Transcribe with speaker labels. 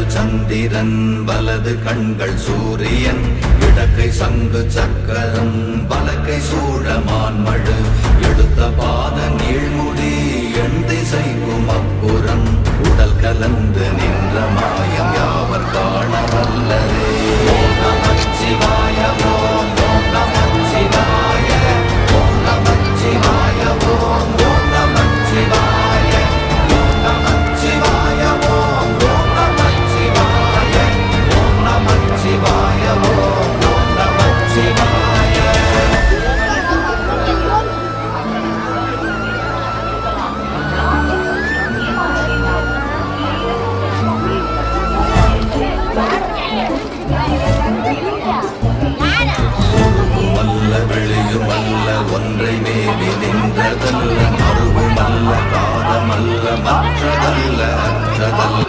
Speaker 1: இடது சந்திரன் வலது கண்கள் சூரியன் இடக்கை சங்கு சக்கரம் வலக்கை சூழமான்மழு எடுத்த பாத நீழ்முடி எண் திசைக்கும் அப்புறம் உடல் கலந்து நின்ற மாயம் யாவர் காண வல்லரே. ஓம் நமச்சிவாய ஓம் ஓம் நமச்சிவாய ஓம் நமச்சிவாய ஓம் ஓம் நமச்சிவாய ஓம் நமச்சிவாய ஓம் ஓம் நமச்சிவாய ஓம் நமச்சிவாய ஓம் ஓம் நமச்சிவாய. மல்ல வெளியுமல்ல ஒன்றை மேவி நின்றதல்ல மறுவுமல்ல காதமல்ல மற்றதல்ல அற்றதல்ல.